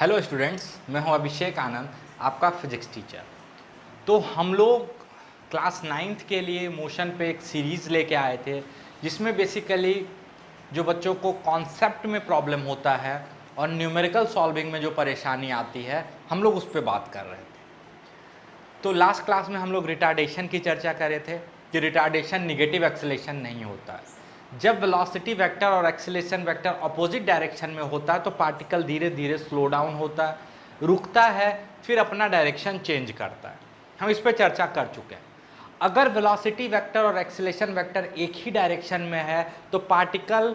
Hello students, मैं हूं अभिषेक आनंद, आपका फिजिक्स टीचर। तो हम लोग क्लास 9th के लिए मोशन पे एक सीरीज़ लेके आए थे, जिसमें बेसिकली जो बच्चों को कॉन्सेप्ट में प्रॉब्लम होता है और न्यूमेरिकल सॉल्विंग में जो परेशानी आती है, हम लोग उस पर बात कर रहे थे। तो लास्ट क्लास में हम लोग रिटार्डेशन की चर्चा कर रहे थे कि रिटार्डेशन निगेटिव एक्सेलेरेशन नहीं होता है। जब वेलोसिटी वेक्टर और एक्सेलेरेशन वेक्टर अपोजिट डायरेक्शन में होता है तो पार्टिकल धीरे धीरे स्लो डाउन होता है, रुकता है, फिर अपना डायरेक्शन चेंज करता है। हम इस पर चर्चा कर चुके हैं। अगर वेलोसिटी वेक्टर और एक्सेलेरेशन वेक्टर एक ही डायरेक्शन में है तो पार्टिकल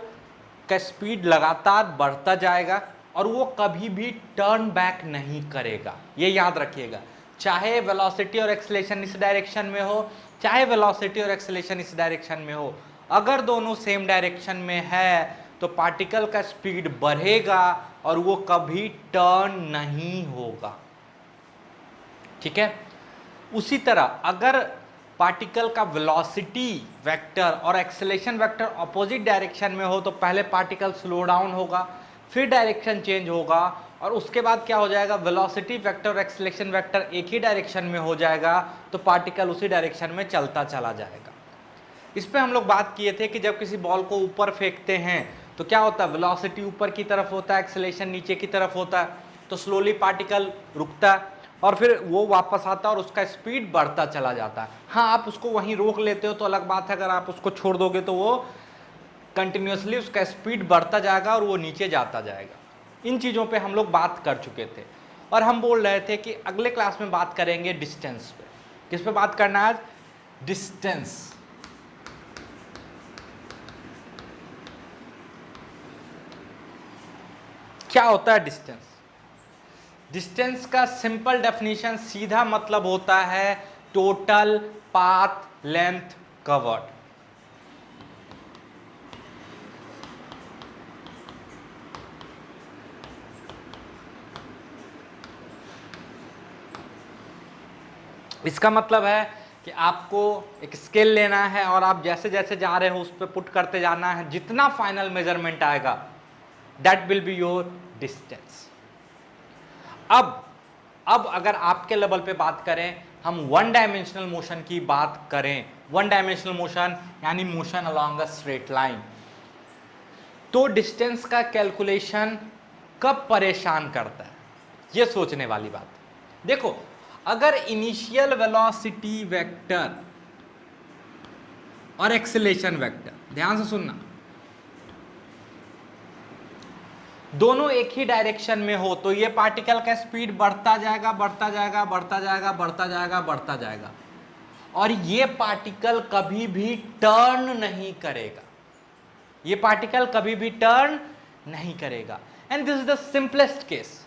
का स्पीड लगातार बढ़ता जाएगा और वो कभी भी टर्न बैक नहीं करेगा। ये याद रखिएगा, चाहे वेलोसिटी और एक्सेलेरेशन इस डायरेक्शन में हो, चाहे वेलोसिटी और एक्सेलेरेशन इस डायरेक्शन में हो, अगर दोनों सेम डायरेक्शन में है तो पार्टिकल का स्पीड बढ़ेगा और वो कभी टर्न नहीं होगा। ठीक है। उसी तरह अगर पार्टिकल का वेलोसिटी वेक्टर और एक्सेलेरेशन वेक्टर अपोजिट डायरेक्शन में हो तो पहले पार्टिकल स्लो डाउन होगा, फिर डायरेक्शन चेंज होगा और उसके बाद क्या हो जाएगा, वेलोसिटी वेक्टर और एक्सेलेरेशन वेक्टर एक ही डायरेक्शन में हो जाएगा तो पार्टिकल उसी डायरेक्शन में चलता चला जाएगा। इस पे हम लोग बात किए थे कि जब किसी बॉल को ऊपर फेंकते हैं तो क्या होता है, वेलोसिटी ऊपर की तरफ होता है, एक्सेलेरेशन नीचे की तरफ होता है, तो स्लोली पार्टिकल रुकता है और फिर वो वापस आता है और उसका स्पीड बढ़ता चला जाता है। हाँ, आप उसको वहीं रोक लेते हो तो अलग बात है, अगर आप उसको छोड़ दोगे तो वो कंटिन्यूसली उसका स्पीड बढ़ता जाएगा और वो नीचे जाता जाएगा। इन चीज़ों पे हम लोग बात कर चुके थे और हम बोल रहे थे कि अगले क्लास में बात करेंगे डिस्टेंस पे। किस पे बात करना है आज? डिस्टेंस। क्या होता है डिस्टेंस? डिस्टेंस का सिंपल डेफिनेशन सीधा मतलब होता है टोटल पाथ लेंथ कवर्ड। इसका मतलब है कि आपको एक स्केल लेना है और आप जैसे जैसे जा रहे हो उस पर पुट करते जाना है, जितना फाइनल मेजरमेंट आएगा that will be your distance. अब अगर आपके लेवल पे बात करें, हम वन डायमेंशनल मोशन की बात करें, वन डायमेंशनल मोशन यानी motion along a straight line, तो डिस्टेंस का कैलकुलेशन कब परेशान करता है, ये सोचने वाली बात है। देखो, अगर इनिशियल वेलोसिटी वेक्टर और एक्सेलेरेशन वेक्टर, ध्यान से सुनना, दोनों एक ही डायरेक्शन में हो तो ये पार्टिकल का स्पीड बढ़ता जाएगा, बढ़ता जाएगा, बढ़ता जाएगा, बढ़ता जाएगा, बढ़ता जाएगा और ये पार्टिकल कभी भी टर्न नहीं करेगा। ये पार्टिकल कभी भी टर्न नहीं करेगा। And this is the simplest case.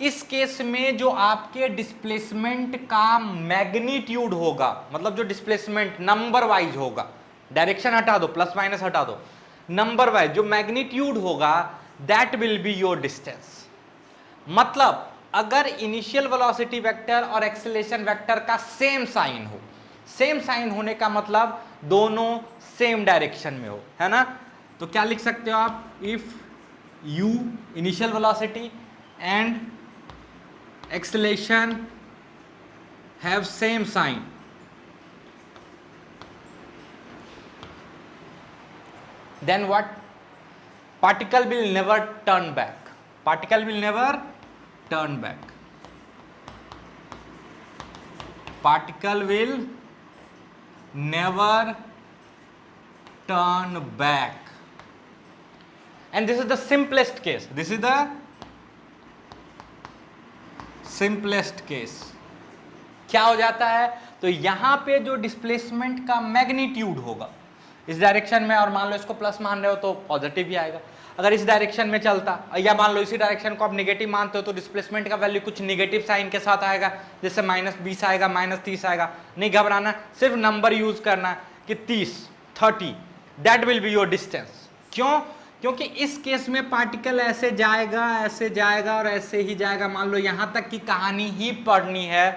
इस केस में जो आपके डिस्प्लेसमेंट का मैग्नीट्यूड होगा, मतलब जो डिस्प्लेसमेंट नंबर वाइज होगा, डायरेक्शन हटा दो, प्लस माइनस हटा दो, नंबर वाइज जो मैग्नीट्यूड होगा that will be your distance. मतलब अगर इनिशियल वेलोसिटी वेक्टर और एक्सेलेरेशन वेक्टर का सेम साइन हो, सेम साइन होने का मतलब दोनों सेम डायरेक्शन में हो, है ना, तो क्या लिख सकते हो आप, if u initial velocity and acceleration have same sign, then what? Particle will never turn back. Particle will never turn back. Particle will never turn back. And this is the simplest case. This is the simplest case. क्या हो जाता है, तो यहां पे जो displacement का magnitude होगा इस डायरेक्शन में, और मान लो इसको प्लस मान रहे हो तो पॉजिटिव ही आएगा। अगर इस डायरेक्शन में चलता, या मान लो इसी डायरेक्शन को आप नेगेटिव मानते हो तो डिस्प्लेसमेंट का वैल्यू कुछ नेगेटिव साइन के साथ आएगा, जैसे -20 आएगा, -30 आएगा। नहीं घबराना, सिर्फ नंबर यूज करना कि 30, 30, that will be your distance. क्यों? क्योंकि इस केस में पार्टिकल ऐसे जाएगा और ऐसे ही जाएगा। मान लो यहां तक की कहानी ही पढ़नी है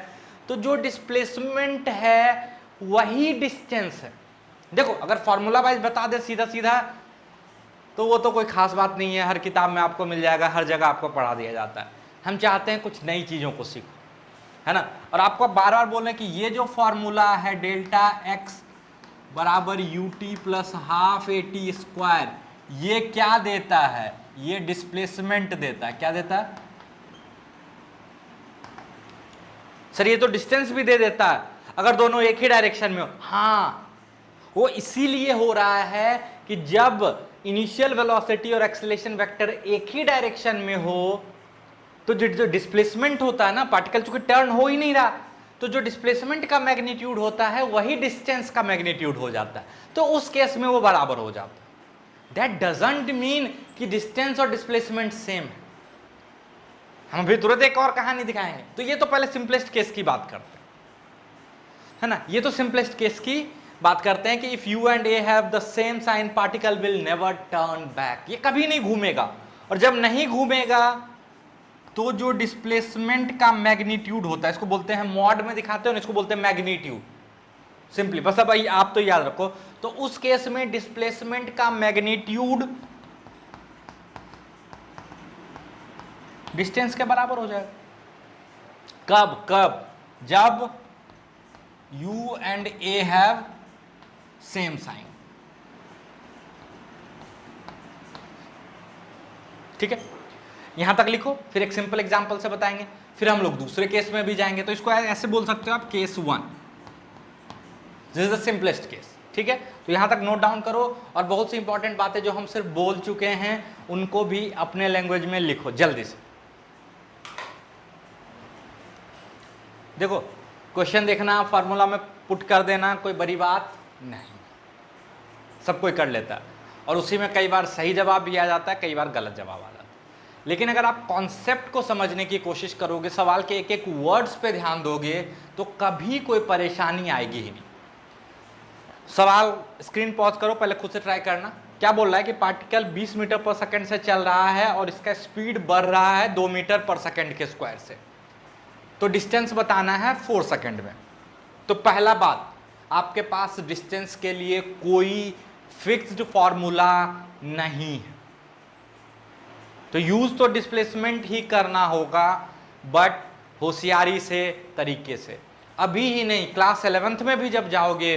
तो जो डिस्प्लेसमेंट है वही डिस्टेंस है। देखो, अगर फॉर्मूला वाइज बता दे सीधा सीधा तो वो तो कोई खास बात नहीं है, हर किताब में आपको मिल जाएगा, हर जगह आपको पढ़ा दिया जाता है। हम चाहते हैं कुछ नई चीज़ों को सीखो, है ना। और आपको बार बार बोल रहे हैं कि ये जो फॉर्मूला है डेल्टा एक्स बराबर U T plus half A T square, ये क्या देता है, ये डिस्प्लेसमेंट देता है। क्या देता है सर? ये तो डिस्टेंस भी दे देता है अगर दोनों एक ही डायरेक्शन में हो। हाँ, वो इसीलिए हो रहा है कि जब इनिशियल वेलोसिटी और एक्सेलरेशन वेक्टर एक ही डायरेक्शन में हो तो जो डिस्प्लेसमेंट होता है ना, पार्टिकल चूंकि टर्न हो ही नहीं रहा, तो जो डिस्प्लेसमेंट का मैग्नीट्यूड होता है वही डिस्टेंस का मैग्नीट्यूड हो जाता है, तो उस केस में वो बराबर हो जाता है। दैट डजंट मीन कि डिस्टेंस और डिस्प्लेसमेंट सेम है। हम अभी तुरंत एक और कहानी दिखाएंगे। तो ये तो पहले सिंपलेस्ट केस की बात करते हैं, है ना। ये तो सिंपलेस्ट केस की बात करते हैं कि if u and a have the same sign, particle will never turn back. ये कभी नहीं घूमेगा, और जब नहीं घूमेगा तो जो डिस्प्लेसमेंट का मैग्नीट्यूड होता है, इसको बोलते हैं मॉड में दिखाते हैं, इसको बोलते हैं मैग्नीट्यूड सिंपली। बस अब आप तो याद रखो। तो उस केस में डिस्प्लेसमेंट का मैग्नीट्यूड डिस्टेंस के बराबर हो जाएगा। कब? जब u and a have same sign. ठीक है, यहां तक लिखो, फिर एक सिंपल एग्जांपल से बताएंगे, फिर हम लोग दूसरे केस में भी जाएंगे। तो इसको ऐसे बोल सकते हो आप, case 1, this is the simplest case. ठीक है, तो यहां तक नोट डाउन करो, और बहुत सी इंपॉर्टेंट बातें जो हम सिर्फ बोल चुके हैं उनको भी अपने लैंग्वेज में लिखो जल्दी से। देखो, क्वेश्चन देखना, फार्मूला में पुट कर देना, कोई बड़ी बात नहीं, सब कोई कर लेता है, और उसी में कई बार सही जवाब भी आ जाता है, कई बार गलत जवाब आ जाता है। लेकिन अगर आप कॉन्सेप्ट को समझने की कोशिश करोगे, सवाल के एक एक वर्ड्स पे ध्यान दोगे, तो कभी कोई परेशानी आएगी ही नहीं। सवाल स्क्रीन पॉज करो, पहले खुद से ट्राई करना। क्या बोल रहा है कि पार्टिकल 20 मीटर पर सेकंड से चल रहा है और इसका स्पीड बढ़ रहा है 2 मीटर पर सेकंड के स्क्वायर से, तो डिस्टेंस बताना है 4 सेकंड में। तो पहला बात, आपके पास डिस्टेंस के लिए कोई फिक्स्ड फॉर्मूला नहीं है, तो यूज तो डिस्प्लेसमेंट ही करना होगा, बट होशियारी से, तरीके से। अभी ही नहीं, क्लास 11th में भी जब जाओगे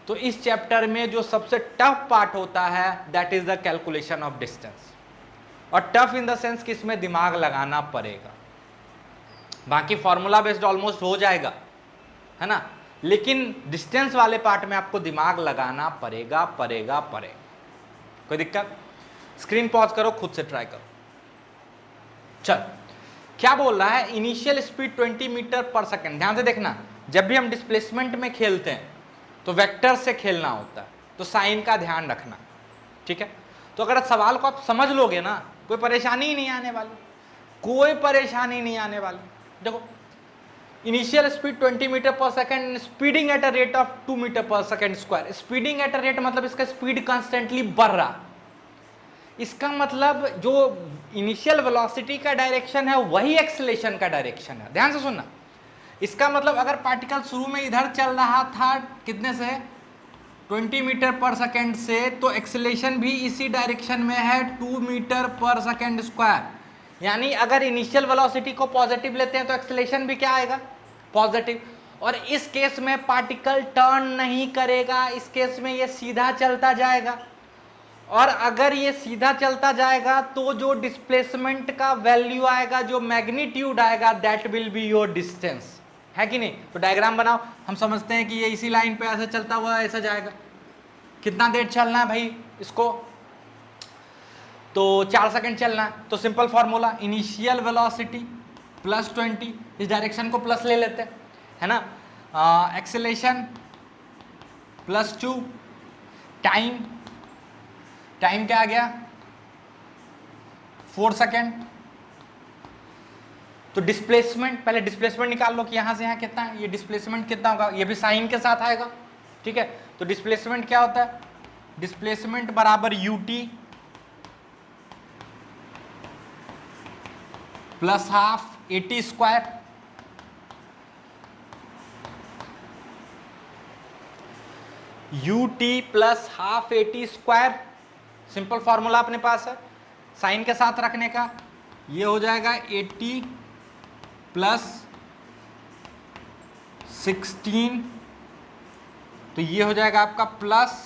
तो इस चैप्टर में जो सबसे टफ पार्ट होता है that is the calculation of distance. और टफ इन द सेंस कि इसमें दिमाग लगाना पड़ेगा। बाकी फॉर्मूला बेस्ड ऑलमोस्ट हो जाएगा, है ना, लेकिन डिस्टेंस वाले पार्ट में आपको दिमाग लगाना पड़ेगा। कोई दिक्कत? स्क्रीन पॉज करो, खुद से ट्राई करो। चल, क्या बोल रहा है? इनिशियल स्पीड 20 मीटर पर सेकंड। ध्यान से देखना, जब भी हम डिस्प्लेसमेंट में खेलते हैं तो वेक्टर से खेलना होता है, तो साइन का ध्यान रखना। ठीक है, तो अगर सवाल को आप समझ लोगे ना, कोई परेशानी ही नहीं आने वाली। देखो, इनिशियल स्पीड 20 मीटर पर second, speeding at a rate of 2 metre पर second square. Speeding at a rate मतलब इसका स्पीड कंस्टेंटली बढ़ रहा, इसका मतलब जो इनिशियल वेलोसिटी का डायरेक्शन है वही एक्सेलरेशन का डायरेक्शन है। ध्यान से सुनना, इसका मतलब अगर पार्टिकल शुरू में इधर चल रहा था कितने से, 20 मीटर पर सेकंड से, तो एक्सेलरेशन भी इसी डायरेक्शन में है 2 मीटर पर सेकंड स्क्वायर। यानी अगर इनिशियल वेलोसिटी को पॉजिटिव लेते हैं तो एक्सेलरेशन भी क्या आएगा, पॉजिटिव। और इस केस में पार्टिकल टर्न नहीं करेगा, इस केस में ये सीधा चलता जाएगा, और अगर ये सीधा चलता जाएगा तो जो डिस्प्लेसमेंट का वैल्यू आएगा, जो मैग्नीट्यूड आएगा, that will be your distance, है कि नहीं। तो डायग्राम बनाओ, हम समझते हैं कि ये इसी लाइन पे ऐसे चलता हुआ ऐसा जाएगा। कितना देर चलना है भाई इसको, तो 4 सेकंड चलना है। तो simple formula, initial velocity plus 20, इस डायरेक्शन को प्लस ले लेते हैं, है ना, एक्सेलरेशन प्लस 2, टाइम क्या आ गया, 4 सेकंड। तो डिस्प्लेसमेंट, पहले डिस्प्लेसमेंट निकाल लो कि यहां से यहां कितना है, ये डिस्प्लेसमेंट कितना होगा, ये भी साइन के साथ आएगा। ठीक है, तो डिस्प्लेसमेंट क्या होता है, डिस्प्लेसमेंट बराबर ut plus half at square. ut plus half at square, simple formula अपने पास है साइन के साथ रखने का, ये हो जाएगा 80 प्लस 16, तो ये हो जाएगा आपका प्लस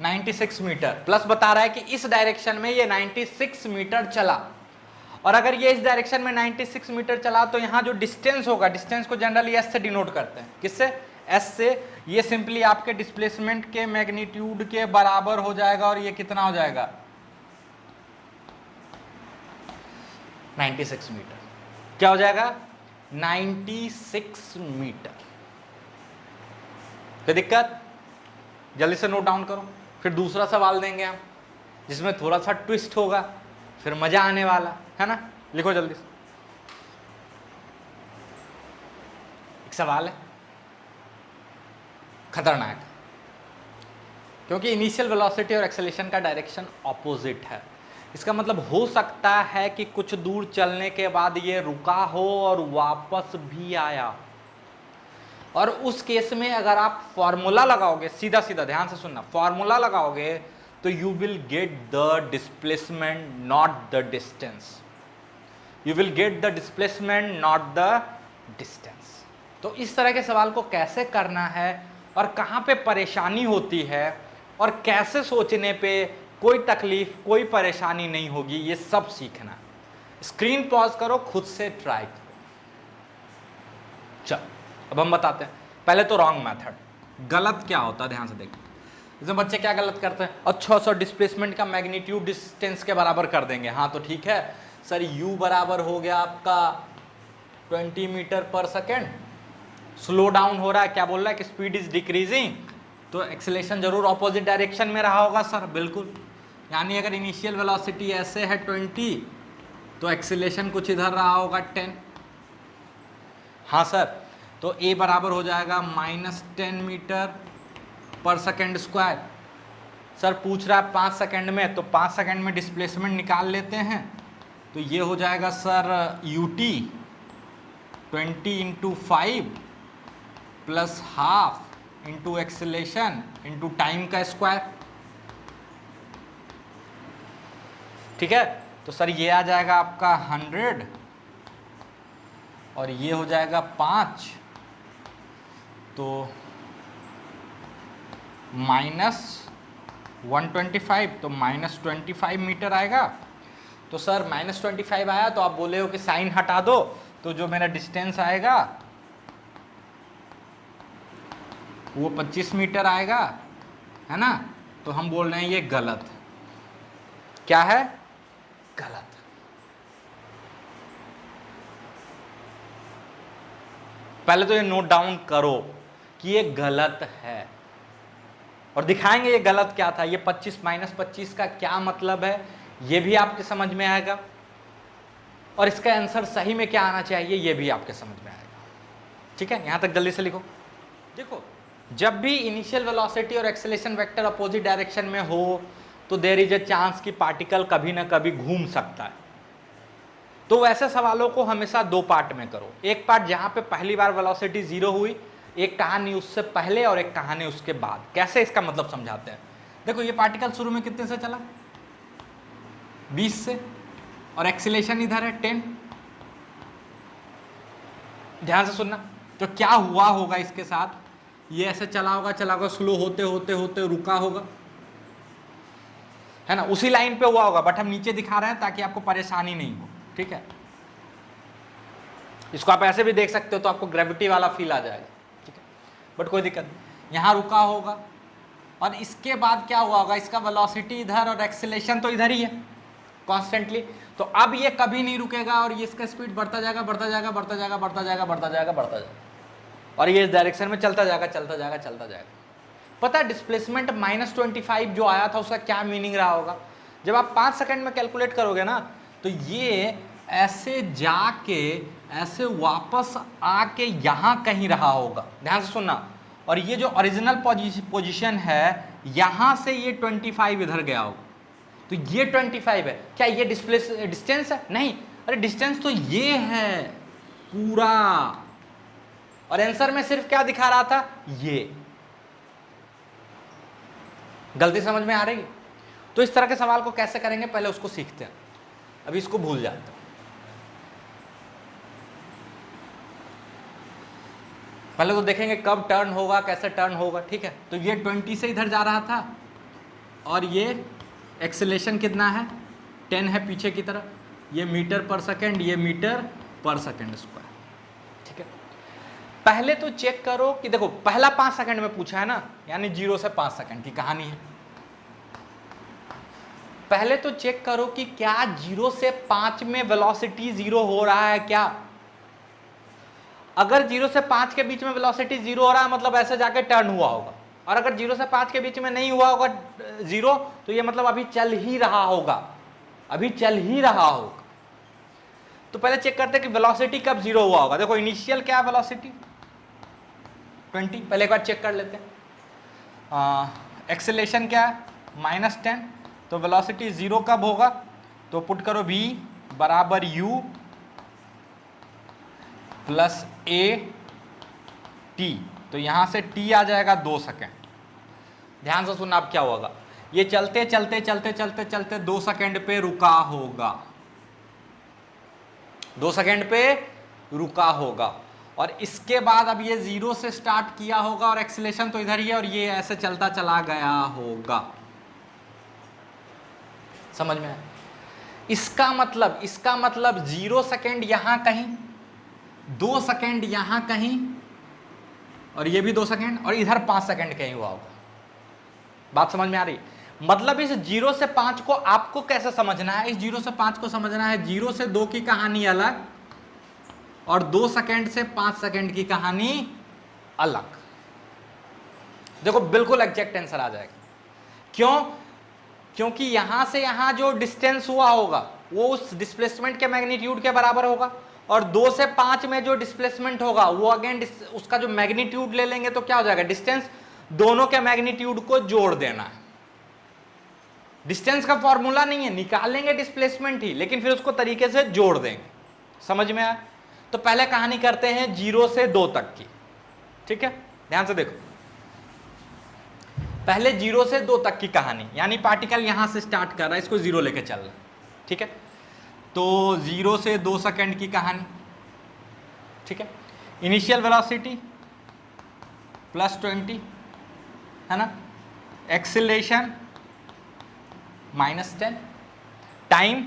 96 मीटर। प्लस बता रहा है कि इस डायरेक्शन में ये 96 मीटर चला, और अगर ये इस डायरेक्शन में 96 मीटर चला तो यहाँ जो डिस्टेंस होगा, डिस्टेंस को जनरली एस से डिनोट करते हैं। किससे? एस से। ये सिंपली आपके डिस्प्लेसमेंट के मैग्नीट्यूड के बराबर हो जाएगा, और ये कितना हो जाएगा? 96 मीटर। क्या हो जाएगा? 96 मीटर। कोई दिक्कत? जल्दी से नोट डाउन करो। फिर दूसरा सवाल देंगे हम, जिसमें थोड़ा सा ट्विस्ट होगा, फिर मजा आने वाला है ना। लिखो जल्दी से। एक सवाल है खतरनाक, क्योंकि इनिशियल वेलोसिटी और एक्सेलरेशन का डायरेक्शन ऑपोजिट है। इसका मतलब हो सकता है कि कुछ दूर चलने के बाद ये रुका हो और वापस भी आया, और उस केस में अगर आप फॉर्मूला लगाओगे, सीधा सीधा ध्यान से सुनना, फॉर्मूला लगाओगे तो you will get the displacement not the distance. You will get the displacement not the distance. तो इस तरह के सवाल को कैसे करना है और कहाँ पे परेशानी होती है और कैसे सोचने पे कोई तकलीफ, कोई परेशानी नहीं होगी, ये सब सीखना। स्क्रीन पॉज करो, खुद से ट्राई करो। चल अब हम बताते हैं। पहले तो रॉन्ग मेथड, गलत क्या होता है ध्यान से देखो। इसमें बच्चे क्या गलत करते हैं? अच्छा सर डिस्प्लेसमेंट का मैग्नीट्यूड डिस्टेंस के बराबर कर देंगे। हाँ तो ठीक है सर, u बराबर हो गया आपका 20 मीटर पर सेकेंड, स्लो डाउन हो रहा है, क्या बोल रहा है कि स्पीड इज डिक्रीजिंग, तो एक्सेलरेशन जरूर ऑपोजिट डायरेक्शन में रहा होगा सर। बिल्कुल, यानी अगर इनिशियल वेलोसिटी ऐसे है 20, तो एक्सेलरेशन कुछ इधर रहा होगा 10। हाँ सर, तो a बराबर हो जाएगा -10 मीटर पर सेकेंड स्क्वायर। सर पूछ रहा है 5 सेकेंड में, तो 5 सेकेंड में डिस्प्लेसमेंट निकाल लेते हैं, तो ये हो जाएगा sir ut 20 × 5 plus half into acceleration into time का स्क्वायर। ठीक है, तो सर ये आ जाएगा आपका 100 और ये हो जाएगा 5, तो -125, तो -25 मीटर आएगा। तो सर -25 आया, तो आप बोले हो कि साइन हटा दो, तो जो मेरा डिस्टेंस आएगा वो 25 मीटर आएगा, है ना। तो हम बोल रहे हैं ये गलत। क्या है? गलत। पहले तो ये नोट डाउन करो कि ये गलत है, और दिखाएंगे ये गलत क्या था। ये 25 -25 का क्या मतलब है ये भी आपके समझ में आएगा, और इसका आंसर सही में क्या आना चाहिए ये भी आपके समझ में आएगा। ठीक है, यहां तक जल्दी से लिखो। देखो, जब भी इनिशियल वेलोसिटी और एक्सेलरेशन वेक्टर अपोजिट डायरेक्शन में हो, तो देयर इज ए चांस कि पार्टिकल कभी ना कभी घूम सकता है। तो वैसे सवालों को हमेशा दो पार्ट में करो। एक पार्ट जहां पे पहली बार वेलोसिटी 0 हुई, एक कहानी उससे पहले और एक कहानी उसके बाद। कैसे, इसका मतलब समझाते हैं। देखो, ये पार्टिकल शुरू में कितने से चला? 20 से, और एक्सीलरेशन इधर है 10। ध्यान से सुनना। तो क्या हुआ होगा इसके साथ? ये ऐसे चला होगा, स्लो होते होते होते रुका होगा, है ना, उसी लाइन पे हुआ होगा, बट हम नीचे दिखा रहे हैं ताकि आपको परेशानी नहीं हो। ठीक है, इसको आप ऐसे भी देख सकते हो, तो आपको ग्रेविटी वाला फील आ जाएगा। ठीक है, बट कोई दिक्कत नहीं, यहां रुका होगा, और इसके बाद क्या हुआ होगा? इसका वेलोसिटी इधर और एक्सेलरेशन तो इधर ही है कॉन्स्टेंटली। तो अब ये कभी नहीं रुकेगा, और ये इसका स्पीड बढ़ता जाएगा, बढ़ता जाएगा, बढ़ता जाएगा, बढ़ता जाएगा, बढ़ता जाएगा, बढ़ता जाएगा, और ये इस डायरेक्शन में चलता जाएगा, चलता जाएगा, चलता जाएगा। पता है डिस्प्लेसमेंट -25 जो आया था उसका क्या मीनिंग रहा होगा? जब आप 5 सेकंड में कैलकुलेट करोगे ना, तो ये ऐसे जाके ऐसे वापस आके यहाँ कहीं रहा होगा। ध्यान से सुनना। और ये जो ओरिजिनल पोजीशन है, यहाँ से ये 25 इधर गया होगा, तो ये 25 है। क्या ये डिस्टेंस है? नहीं, अरे डिस्टेंस तो ये है पूरा, और आंसर में सिर्फ क्या दिखा रहा था? ये। गलती समझ में आ रही है? तो इस तरह के सवाल को कैसे करेंगे पहले उसको सीखते हैं, अभी इसको भूल जाते हैं। पहले तो देखेंगे कब टर्न होगा, कैसे टर्न होगा, ठीक है। तो ये 20 से इधर जा रहा था और ये एक्सेलेरेशन कितना है, 10 है पीछे की तरफ, ये मीटर पर सेकेंड, ये मीटर पर सेकेंड स्क्वायर, ठीक है। पहले तो चेक करो कि देखो पहला 5 सेकंड में पूछा है ना, यानी 0 से 5 सेकंड की कहानी है। पहले तो चेक करो कि क्या 0 से 5 में वेलोसिटी 0 हो रहा है क्या। अगर 0 से 5 के बीच में वेलोसिटी 0 हो रहा है मतलब ऐसे जाके टर्न हुआ होगा, और अगर 0 से 5 के बीच में नहीं हुआ होगा 0 तो ये मतलब अभी चल ही रहा होगा, अभी चल ही रहा होगा। तो पहले चेक करते हैं कि वेलोसिटी कब 0 हुआ होगा। देखो इनिशियल क्या है वेलोसिटी 20, पहले एक बार चेक कर लेते हैं। एक्सेलेरेशन क्या है -10, तो वेलोसिटी 0 कब होगा, तो पुट करो v बराबर u प्लस a t, तो यहां से t आ जाएगा 2 सेकेंड। ध्यान से सुनना अब क्या होगा, ये चलते चलते चलते चलते चलते 2 सेकेंड पे रुका होगा, 2 सेकेंड पे रुका होगा, और इसके बाद अब ये 0 से स्टार्ट किया होगा और एक्सेलेरेशन तो इधर ही है और ये ऐसे चलता चला गया होगा। समझ में आया? इसका मतलब 0 सेकेंड यहां कहीं, 2 सेकेंड यहां कहीं, और ये भी 2 सेकेंड, और इधर 5 सेकेंड कहीं हुआ होगा। बात समझ में आ रही? मतलब इस 0 से 5 को आपको कैसे समझना है, इस 0 से 5 को समझना है 0 से 2 की कहानी अलग और 2 सेकेंड से 5 सेकेंड की कहानी अलग। देखो बिल्कुल एग्जैक्ट आंसर आ जाएगा। क्यों? क्योंकि यहां से यहां जो डिस्टेंस हुआ होगा वो उस डिस्प्लेसमेंट के मैग्नीट्यूड के बराबर होगा, और 2 से 5 में जो डिस्प्लेसमेंट होगा वो अगेन उसका जो मैग्नीट्यूड ले लेंगे तो क्या हो जाएगा, डिस्टेंस, दोनों के मैग्नीट्यूड को जोड़ देना है। डिस्टेंस का फॉर्मूला नहीं है, निकालेंगे डिस्प्लेसमेंट ही, लेकिन फिर उसको तरीके से जोड़ देंगे। समझ में आया? तो पहले कहानी करते हैं 0 से 2 तक की, ठीक है। ध्यान से देखो, पहले 0 से 2 तक की कहानी, यानी पार्टिकल यहां से स्टार्ट कर रहा है, इसको 0 लेके चल रहा है, ठीक है। तो 0 से 2 सेकंड की कहानी, ठीक है। इनिशियल वेलोसिटी +20 है ना, एक्सीलरेशन -10, टाइम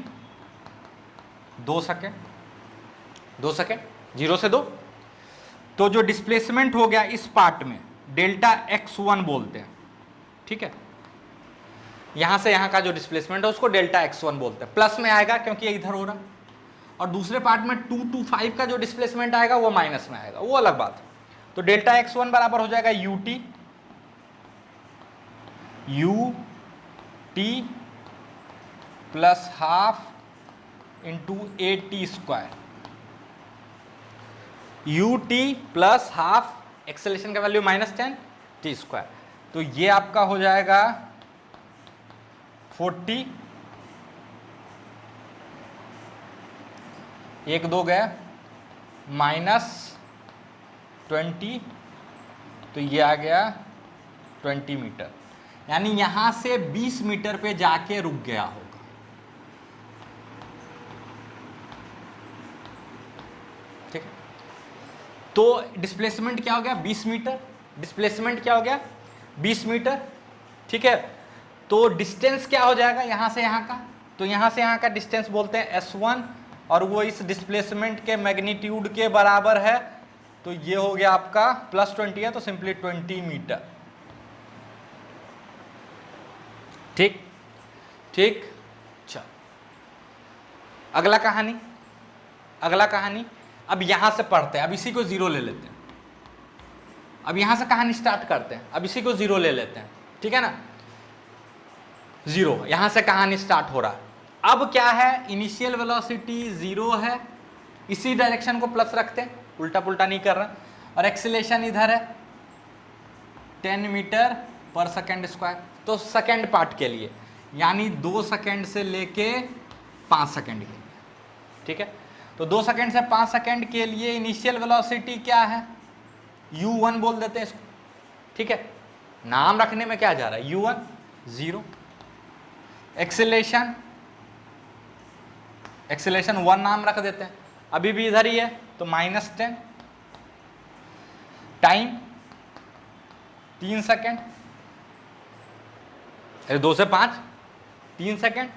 2 सेकेंड, 2 सेकेंड, 0 से 2। तो जो डिस्प्लेसमेंट हो गया इस पार्ट में डेल्टा x1 बोलते हैं, ठीक है। यहां से यहां का जो डिस्प्लेसमेंट है उसको डेल्टा x1 बोलते हैं, प्लस में आएगा क्योंकि ये इधर हो रहा, और दूसरे पार्ट में 2 to 5 का जो डिस्प्लेसमेंट आएगा वो माइनस में आएगा, वो अलग बात है। तो डेल्टा x1 बराबर हो जाएगा ut plus half into AT², ut plus half, acceleration का वैल्यू -10 t², तो ये आपका हो जाएगा 40, 1 2 गया, -20, तो ये आ गया 20 मीटर, यानी यहां से 20 मीटर पे जाके रुक गया होगा। ठीक है, तो डिस्प्लेसमेंट क्या हो गया 20 मीटर, डिस्प्लेसमेंट क्या हो गया 20 मीटर, ठीक है। तो डिस्टेंस क्या हो जाएगा यहां से यहां का, तो यहां से यहां का डिस्टेंस बोलते हैं S1, और वो इस डिस्प्लेसमेंट के मैग्नीट्यूड के बराबर है, तो ये हो गया आपका +20 है, तो सिंपली 20 मीटर। ठीक ठीक, चल अगला कहानी, अगला कहानी अब यहां से पढ़ते हैं, अब इसी को 0 ले लेते हैं, अब यहां से कहानी स्टार्ट करते हैं, अब इसी को 0 ले लेते हैं, ठीक है ना। 0 यहां से कहानी स्टार्ट हो रहा है। अब क्या है, इनिशियल वेलोसिटी 0 है, इसी डायरेक्शन को प्लस रखते हैं, उल्टा पुल्टा नहीं कर रहा, और एक्सीलरेशन इधर है 10 मीटर पर सेकेंड स्क्वायर। तो सेकेंड पार्ट के लिए यानी 2 सेकेंड से लेके 5 सेकेंड के लिए, ठीक है। तो 2 सेकेंड से 5 सेकेंड के लिए इनिशियल वेलोसिटी क्या है, u1 बोल देते हैं इसको, ठीक है। नाम रखने में क्या जा रहा है, u1 0, एक्सीलरेशन 1 नाम रख देते हैं, अभी भी इधर ही है तो -10, टाइम 3 सेकेंड, 2 से 5 3 सेकेंड,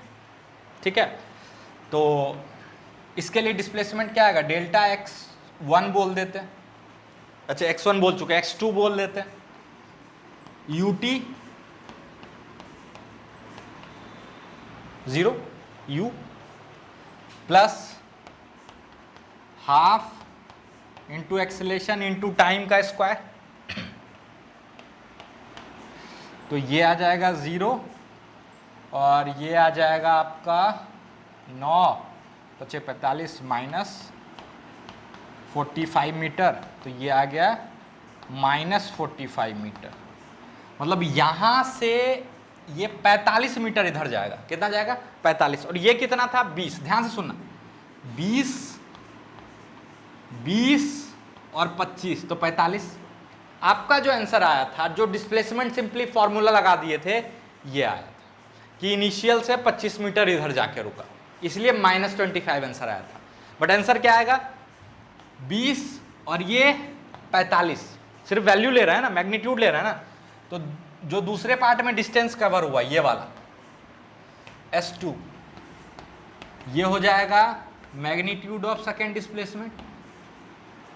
ठीक है। तो इसके लिए डिस्प्लेसमेंट क्या आएगा, डेल्टा x1 बोल देते हैं, अच्छा x1 बोल चुके, x2 बोल देते हैं, ut 0 u plus half into acceleration into time का स्क्वायर, तो ये आ जाएगा 0 और ये आ जाएगा आपका 9 × 45 माइनस 45 मीटर, तो ये आ गया -45 मीटर। मतलब यहाँ से ये 45 मीटर इधर जाएगा, कितना जाएगा 45, और ये कितना था 20, ध्यान से सुनना, 20 और 25 तो 45। आपका जो आंसर आया था, जो डिस्प्लेसमेंट सिंपली फॉर्मूला लगा दिए थे, ये आया था कि इनिशियल से 25 मीटर इधर जाके रुका, इसलिए -25 आंसर आया था। बट आंसर क्या आएगा 20 और ये 45, सिर्फ वैल्यू ले रहा है ना, मैग्नीट्यूड ले रहा है ना, तो जो दूसरे पार्ट में डिस्टेंस कवर हुआ ये वाला S2, ये हो जाएगा मैग्नीट्यूड ऑफ सेकेंड डिस्प्लेसमेंट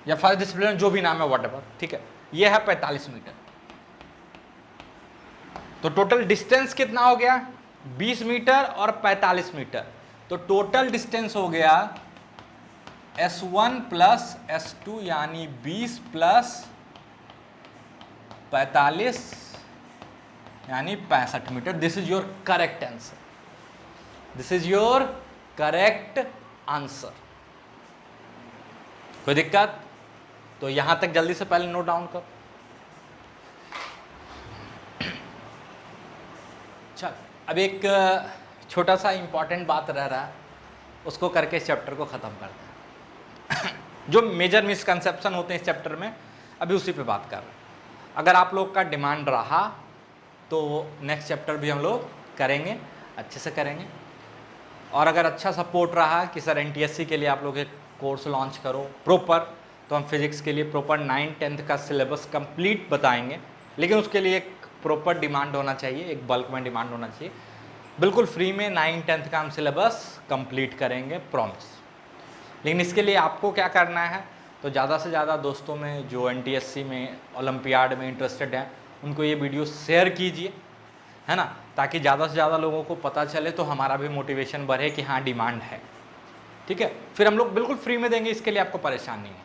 या फर्स्ट डिस्प्लेसमेंट, जो भी नाम है व्हाटएवर, ठीक है। ये है 45 मीटर। तो टोटल डिस्टेंस कितना हो गया 20 मीटर और 45 मीटर, तो टोटल डिस्टेंस हो गया S1 प्लस S2 यानी 20 प्लस 45 यानी 65 metre. This is your correct answer, this is your correct answer. कोई दिक्कत? तो यहां तक जल्दी से पहले नोट डाउन करो। चल, अब एक छोटा सा इंपॉर्टेंट बात रह रहा है, उसको करके इस चैप्टर को ख़त्म करते हैं। जो मेजर मिसकंसेप्शन होते हैं इस चैप्टर में, अभी उसी पे बात कर रहे हैं। अगर आप लोग का डिमांड रहा तो नेक्स्ट चैप्टर भी हम लोग करेंगे, अच्छे से करेंगे। और अगर अच्छा सपोर्ट रहा कि सर NTSC के लिए आप लोग एक कोर्स लॉन्च करो प्रॉपर, तो हम फिजिक्स के लिए प्रॉपर 9th-10th का सिलेबस कंप्लीट बताएंगे, लेकिन उसके लिए एक प्रॉपर डिमांड होना चाहिए, एक बल्क में डिमांड होना चाहिए। बिल्कुल फ्री में 9th-10th का हम सिलेबस कंप्लीट करेंगे, प्रॉमिस। लेकिन इसके लिए आपको क्या करना है, तो ज़्यादा से ज़्यादा दोस्तों में जो NTSC में ओलंपियाड में इंटरेस्टेड हैं उनको ये वीडियो शेयर कीजिए, है ना, ताकि ज़्यादा से ज़्यादा लोगों को पता चले, तो हमारा भी मोटिवेशन बढ़े कि हाँ डिमांड है, ठीक है। फिर हम लोग बिल्कुल फ्री में देंगे, इसके लिए आपको परेशान नहीं है,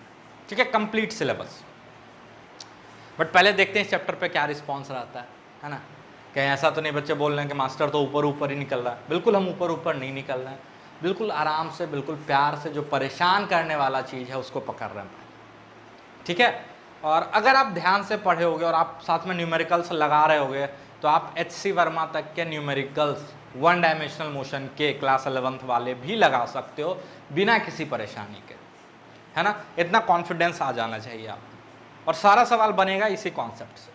ठीक है, कंप्लीट सिलेबस। बट पहले देखते हैं इस चैप्टर पे क्या रिस्पॉन्स रहता है ना। कहीं ऐसा तो नहीं बच्चे बोल रहे हैं कि मास्टर तो ऊपर ऊपर ही निकल रहा है। बिल्कुल हम ऊपर ऊपर नहीं निकल रहे हैं, बिल्कुल आराम से, बिल्कुल प्यार से, जो परेशान करने वाला चीज़ है उसको पकड़ रहे हैं, ठीक है। और अगर आप ध्यान से पढ़े होगे और आप साथ में न्यूमेरिकल्स लगा रहे होगे, तो आप HC वर्मा तक के न्यूमेरिकल्स 1 डायमेंशनल मोशन के क्लास 11th वाले भी लगा सकते हो बिना किसी परेशानी के, है ना। इतना कॉन्फिडेंस आ जाना चाहिए आप, और सारा सवाल बनेगा इसी कॉन्सेप्ट से।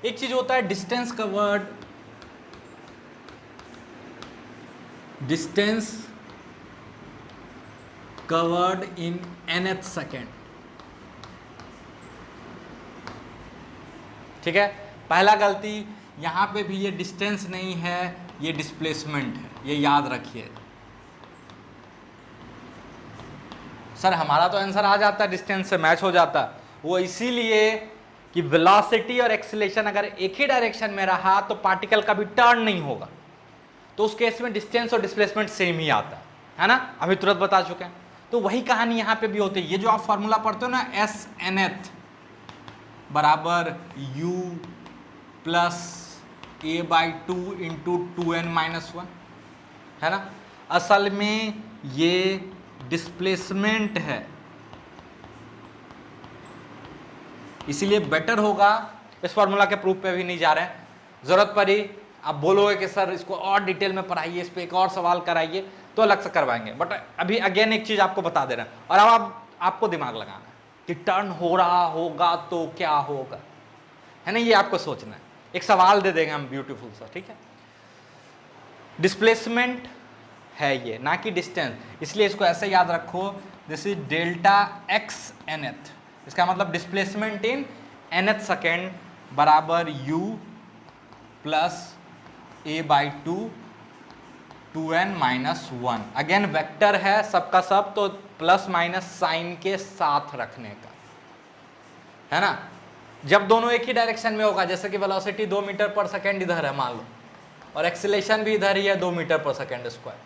एक चीज़ होता है distance covered, distance covered in nth second, ठीक है। पहला गलती, यहाँ पे भी ये डिस्टेंस नहीं है, ये डिस्प्लेसमेंट है, ये याद रखिए। सर हमारा तो आंसर आ जाता है, डिस्टेंस से मैच हो जाता है, वो इसीलिए कि वेलोसिटी और एक्सीलरेशन अगर एक ही डायरेक्शन में रहा तो पार्टिकल कभी टर्न नहीं होगा, तो उस केस में डिस्टेंस और डिस्प्लेसमेंट सेम ही आता है ना, अभी तुरंत बता चुके हैं। तो वही कहानी यहाँ पे भी होती है। ये जो आप फॉर्मूला पढ़ते हो ना, SNth बराबर u plus a/2 into 2n-1, है ना, असल में ये डिस्प्लेसमेंट है, इसीलिए बेटर होगा। इस फॉर्मूला के प्रूफ पे भी नहीं जा रहे हैं, जरूरत पड़ी आप बोलोगे कि सर इसको और डिटेल में पढ़ाइए, इस पे एक और सवाल कराइए, तो अलग से करवाएंगे। बट अभी अगेन एक चीज आपको बता दे रहे हैं, और अब आपको दिमाग लगाना है कि टर्न हो रहा होगा तो क्या होगा, है ना, ये आपको सोचना है। एक सवाल दे देंगे हम ब्यूटीफुल सा, ठीक है। डिस्प्लेसमेंट है ये, ना कि डिस्टेंस, इसलिए इसको ऐसे याद रखो, this is delta x nth, इसका मतलब डिस्प्लेसमेंट इन nth सेकेंड बराबर u plus a/2 2n minus 1। Again vector है सबका सब, तो प्लस माइनस साइन के साथ रखने का, है ना। जब दोनों एक ही डायरेक्शन में होगा, जैसे कि वेलोसिटी 2 मीटर पर सेकेंड इधर है मान लो, और एक्सीलरेशन भी इधर ही है 2 मीटर पर सेकेंड स्क्वायर,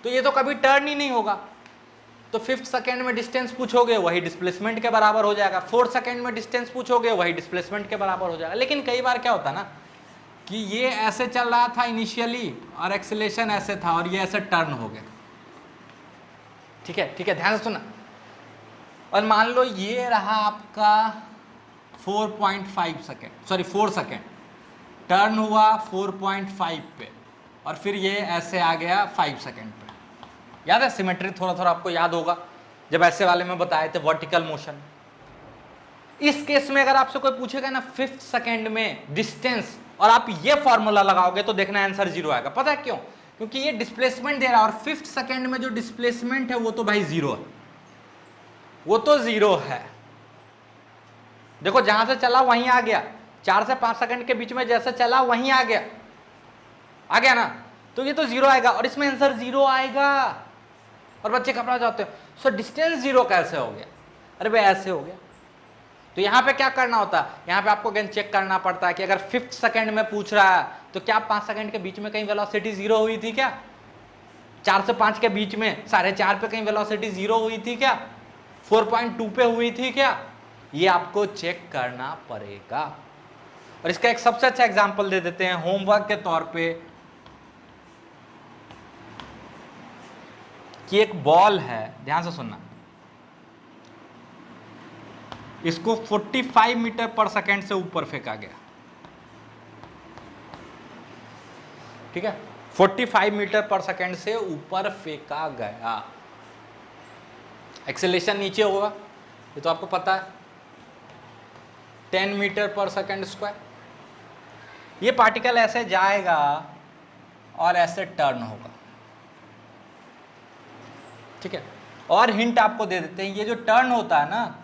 तो ये तो कभी टर्न ही नहीं होगा। तो 5th सेकेंड में डिस्टेंस पूछोगे वही डिस्प्लेसमेंट के बराबर हो जाएगा, 4th सेकेंड में डिस्टेंस पूछोगे वही डिस्प्लेसमेंट के बराबर हो जाएगा। लेकिन कई बार क्या होता ना कि ये ऐसे चल रहा था इनिशियली और एक्सीलरेशन ऐसे था और ये ऐसे टर्न हो गया। ठीक है, ठीक है, ध्यान से सुना। और मान लो ये रहा आपका 4.5 सेकेंड, सॉरी 4 सेकेंड, टर्न हुआ 4.5 पे और फिर ये ऐसे आ गया 5 सेकेंड पे। याद है सिमेट्री, थोड़ा थोड़ा आपको याद होगा जब ऐसे वाले में बताए थे वर्टिकल मोशन। इस केस में अगर आपसे कोई पूछेगा ना 5th सेकेंड में डिस्टेंस और आप ये फॉर्मूला लगाओगे तो देखना आंसर 0 आएगा। पता है क्यों? क्योंकि ये डिस्प्लेसमेंट दे रहा है और 5th सेकेंड में जो डिस्प्लेसमेंट है वो तो भाई 0 है, वो तो 0 है। देखो जहां से चला वहीं आ गया, 4 से 5 सेकंड के बीच में जैसे चला वहीं आ गया ना, तो ये तो 0 आएगा और इसमें आंसर 0 आएगा। और बच्चे घबरा जाते हो, सो डिस्टेंस 0 कैसे हो गया? अरे भाई ऐसे हो गया। तो यहाँ पे क्या करना होता है, यहाँ पे आपको अगेन चेक करना पड़ता है कि अगर 5th सेकंड में पूछ रहा है तो क्या 5 सेकंड के बीच में कहीं वेलोसिटी 0 हुई थी क्या? 4 से 5 के बीच में 4.5 पे कहीं वेलोसिटी 0 हुई थी क्या? 4.2 पे हुई थी क्या? ये आपको चेक करना पड़ेगा। और इसका एक सबसे अच्छा एग्जांपल दे देते हैं होमवर्क के तौर पे कि एक बॉल है, ध्यान से सुनना, इसको 45 मीटर पर सेकेंड से ऊपर फेंका गया। ठीक है, 45 मीटर पर सेकेंड से ऊपर फेंका गया। एक्सेलरेशन नीचे होगा, ये तो आपको पता है, 10 मीटर पर सेकेंड स्क्वायर। ये पार्टिकल ऐसे जाएगा और ऐसे टर्न होगा। ठीक है, और हिंट आपको दे देते हैं, ये जो टर्न होता है ना,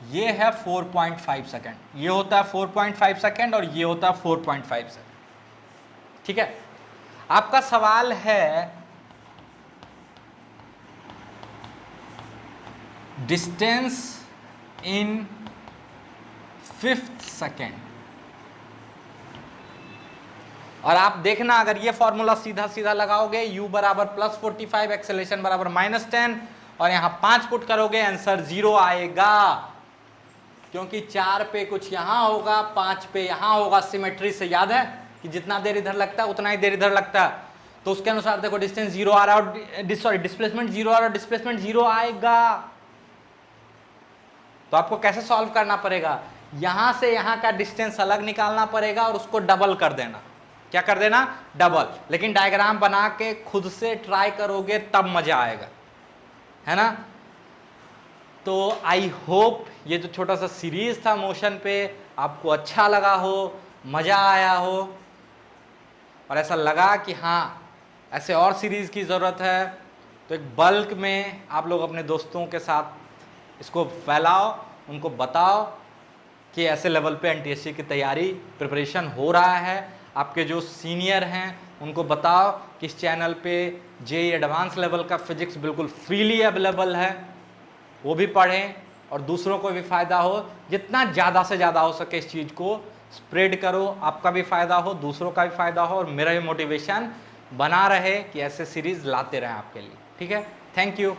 ये है 4.5 सेकेंड, ये होता है 4.5 सेकेंड और ये होता है 4.5 सेकेंड। ठीक है, आपका सवाल है डिस्टेंस इन 5th सेकेंड, और आप देखना अगर ये फॉर्मूला सीधा सीधा लगाओगे, u बराबर +45, एक्सेलरेशन बराबर -10 और यहां 5 पुट करोगे, आंसर 0 आएगा। क्योंकि 4 पे कुछ यहां होगा, 5 पे यहां होगा। सिमेट्री से याद है कि जितना देर इधर लगता है उतना ही देर इधर लगता है, तो उसके अनुसार देखो डिस्टेंस 0 आ रहा है और सॉरी डिस्प्लेसमेंट 0 आ रहा है, डिस्प्लेसमेंट 0 आएगा। तो आपको कैसे सॉल्व करना पड़ेगा, यहां से यहां का डिस्टेंस अलग निकालना पड़ेगा और उसको डबल कर देना। क्या कर देना? डबल। लेकिन डायग्राम बना के खुद से ट्राई करोगे तब मजा आएगा, है ना। तो आई होप ये जो छोटा सा सीरीज था मोशन पे आपको अच्छा लगा हो, मजा आया हो, और ऐसा लगा कि हाँ ऐसे और सीरीज की ज़रूरत है, तो एक बल्क में आप लोग अपने दोस्तों के साथ इसको फैलाओ, उनको बताओ कि ऐसे लेवल पे एनटीएससी की तैयारी प्रिपरेशन हो रहा है। आपके जो सीनियर हैं उनको बताओ कि इस चैनल पे जेईई एडवांस लेवल का फिजिक्स बिल्कुल फ्रीली अवेलेबल है, वो भी पढ़ें और दूसरों को भी फ़ायदा हो। जितना ज़्यादा से ज़्यादा हो सके इस चीज़ को स्प्रेड करो, आपका भी फ़ायदा हो, दूसरों का भी फ़ायदा हो और मेरा भी मोटिवेशन बना रहे कि ऐसे सीरीज़ लाते रहें आपके लिए। ठीक है, थैंक यू।